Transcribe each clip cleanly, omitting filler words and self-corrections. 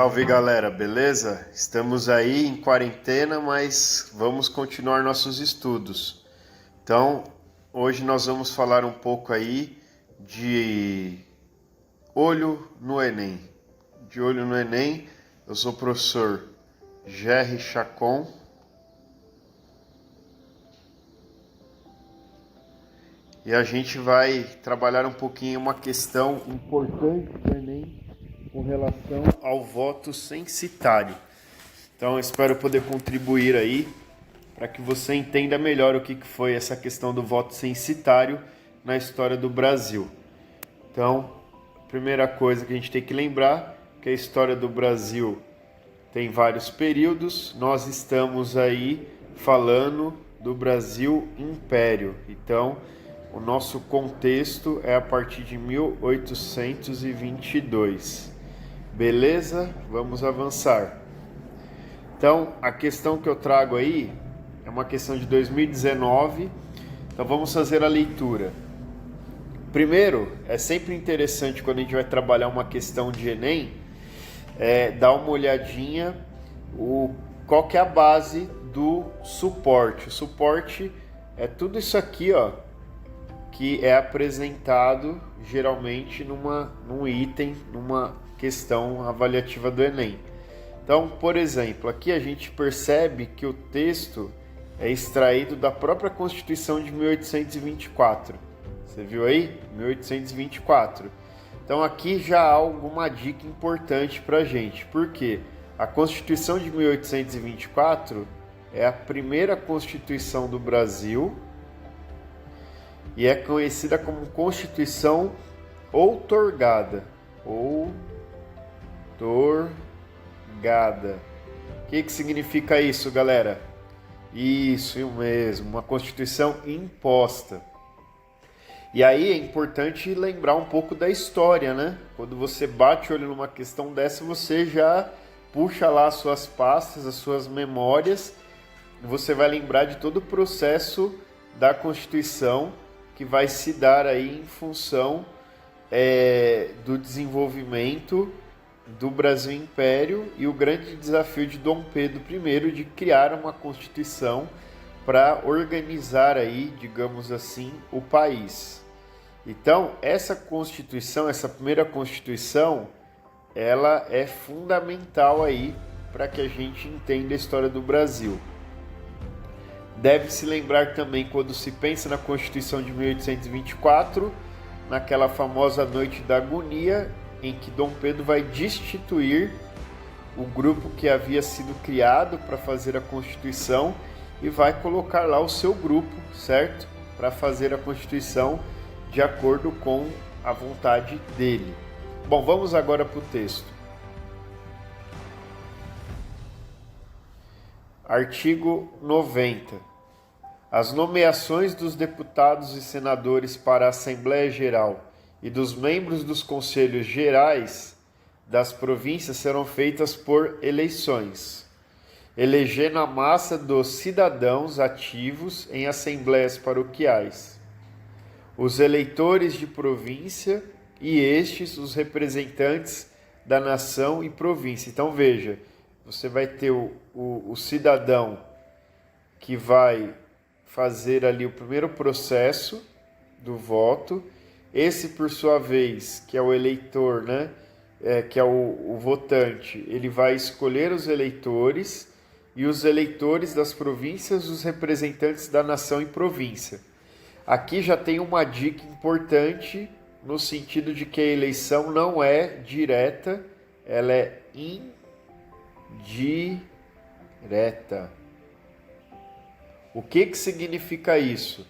Salve galera, beleza? Estamos aí em quarentena, mas vamos continuar nossos estudos. Então, hoje nós vamos falar um pouco aí de olho no Enem. De olho no Enem, eu sou o professor Gerry Chacon. E a gente vai trabalhar um pouquinho uma questão importante do Enem com relação ao voto censitário. Então eu espero poder contribuir aí para que você entenda melhor o que foi essa questão do voto censitário na história do Brasil. Então, a primeira coisa que a gente tem que lembrar é que a história do Brasil tem vários períodos. Nós estamos aí falando do Brasil Império. Então, o nosso contexto é a partir de 1822. Beleza? Vamos avançar. Então, a questão que eu trago aí é uma questão de 2019. Então, vamos fazer a leitura. Primeiro, é sempre interessante quando a gente vai trabalhar uma questão de Enem, dar uma olhadinha qual que é a base do suporte. O suporte é tudo isso aqui, ó, que é apresentado geralmente num item, numa questão avaliativa do Enem. Então, por exemplo, aqui a gente percebe que o texto é extraído da própria Constituição de 1824. Você viu aí? 1824. Então aqui já há alguma dica importante para a gente. Por quê? A Constituição de 1824 é a primeira Constituição do Brasil e é conhecida como Constituição outorgada. Outorgada. O que significa isso, galera? Isso mesmo, uma Constituição imposta. E aí é importante lembrar um pouco da história, né? Quando você bate o olho numa questão dessa, você já puxa lá as suas pastas, as suas memórias, e você vai lembrar de todo o processo da Constituição que vai se dar aí em função do desenvolvimento do Brasil Império e o grande desafio de Dom Pedro I de criar uma Constituição para organizar aí, digamos assim, o país. Então, essa Constituição, essa primeira Constituição, ela é fundamental aí para que a gente entenda a história do Brasil. Deve-se lembrar também, quando se pensa na Constituição de 1824, naquela famosa Noite da Agonia, em que Dom Pedro vai destituir o grupo que havia sido criado para fazer a Constituição e vai colocar lá o seu grupo, certo? Para fazer a Constituição de acordo com a vontade dele. Bom, vamos agora para o texto. Artigo 90. As nomeações dos deputados e senadores para a Assembleia Geral e dos membros dos Conselhos Gerais das províncias serão feitas por eleições, elegendo a massa dos cidadãos ativos em assembleias paroquiais, os eleitores de província e estes os representantes da nação e província. Então veja, você vai ter o cidadão que vai fazer ali o primeiro processo do voto. Esse, por sua vez, que é o eleitor, né? Que é o votante, ele vai escolher os eleitores e os eleitores das províncias, os representantes da nação e província. Aqui já tem uma dica importante no sentido de que a eleição não é direta, ela é indireta. O que significa isso?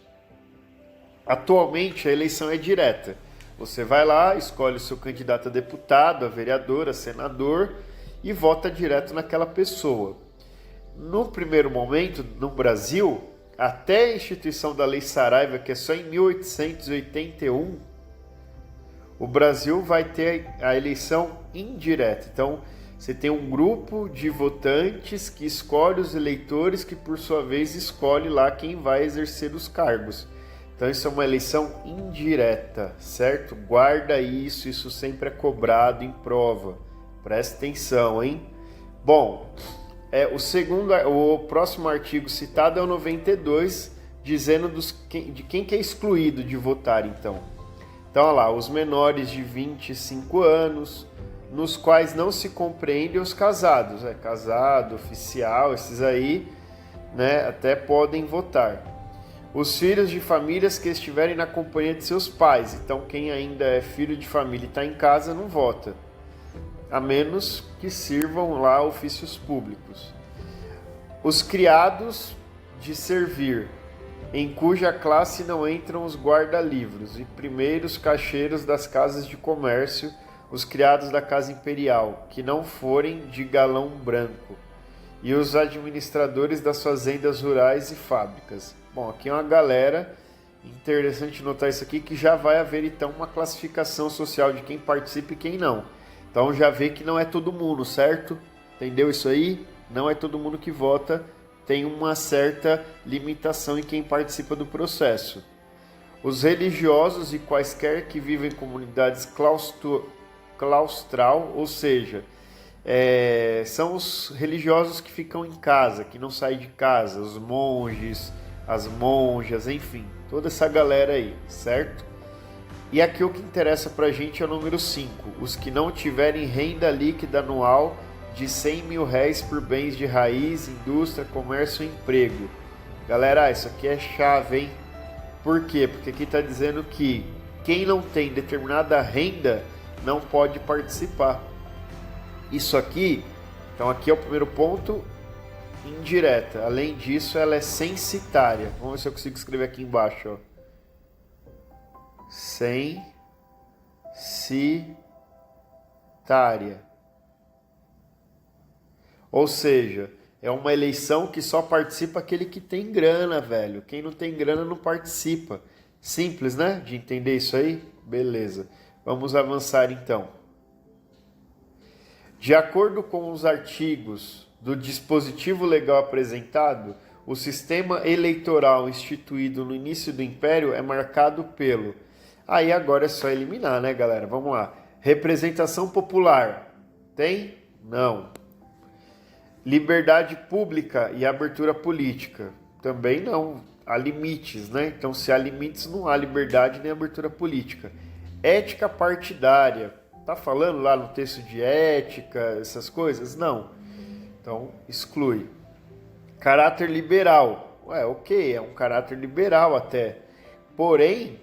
Atualmente a eleição é direta. Você vai lá, escolhe o seu candidato a deputado, a vereador, a senador e vota direto naquela pessoa. No primeiro momento, no Brasil, até a instituição da Lei Saraiva, que é só em 1881, o Brasil vai ter a eleição indireta. Então, você tem um grupo de votantes que escolhe os eleitores, que por sua vez escolhe lá quem vai exercer os cargos. Então isso é uma eleição indireta, certo? Guarda isso sempre é cobrado em prova. Presta atenção, hein? Bom, o próximo artigo citado é o 92, dizendo de quem que é excluído de votar, então. Então, olha lá, os menores de 25 anos, nos quais não se compreendem os casados, casado, oficial, esses aí, né, até podem votar. Os filhos de famílias que estiverem na companhia de seus pais, então quem ainda é filho de família e está em casa não vota, a menos que sirvam lá ofícios públicos. Os criados de servir, em cuja classe não entram os guarda-livros e primeiros caixeiros das casas de comércio, os criados da casa imperial, que não forem de galão branco, e os administradores das fazendas rurais e fábricas. Bom, aqui é uma galera, interessante notar isso aqui, que já vai haver então uma classificação social de quem participa e quem não. Então já vê que não é todo mundo, certo? Entendeu isso aí? Não é todo mundo que vota, tem uma certa limitação em quem participa do processo. Os religiosos e quaisquer que vivem em comunidades claustral, ou seja, são os religiosos que ficam em casa, que não saem de casa, os monges, as monjas, enfim, toda essa galera aí, certo? E aqui o que interessa pra gente é o número 5, os que não tiverem renda líquida anual de 100 mil réis por bens de raiz, indústria, comércio e emprego. Galera, isso aqui é chave, hein? Por quê? Porque aqui está dizendo que quem não tem determinada renda não pode participar. Isso aqui, então aqui é o primeiro ponto, indireta. Além disso, ela é censitária. Vamos ver se eu consigo escrever aqui embaixo, ó. Censitária. Ou seja, é uma eleição que só participa aquele que tem grana, velho. Quem não tem grana não participa. Simples, né? De entender isso aí? Beleza. Vamos avançar então. De acordo com os artigos do dispositivo legal apresentado, o sistema eleitoral instituído no início do Império é marcado pelo... Aí agora é só eliminar, né, galera? Vamos lá. Representação popular. Tem? Não. Liberdade pública e abertura política. Também não. Há limites, né? Então, se há limites, não há liberdade nem abertura política. Ética partidária. Tá falando lá no texto de ética, essas coisas? Não. Então, exclui. Caráter liberal. Ok, é um caráter liberal até. Porém,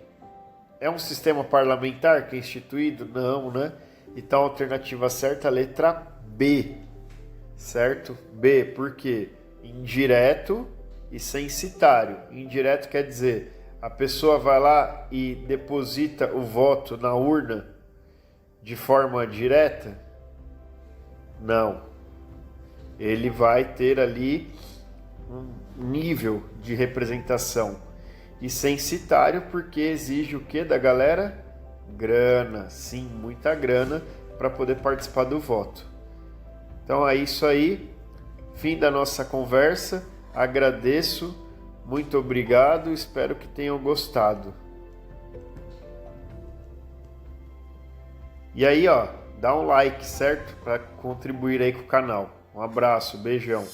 é um sistema parlamentar que é instituído? Não, né? Então, a alternativa certa é a letra B. Certo? B, por quê? Indireto e censitário. Indireto quer dizer, a pessoa vai lá e deposita o voto na urna de forma direta? Não. Ele vai ter ali um nível de representação. E censitário porque exige o que da galera? Grana. Sim, muita grana para poder participar do voto. Então é isso aí, fim da nossa conversa, agradeço, muito obrigado, espero que tenham gostado. E aí, ó, dá um like, certo? Para contribuir aí com o canal. Um abraço, beijão.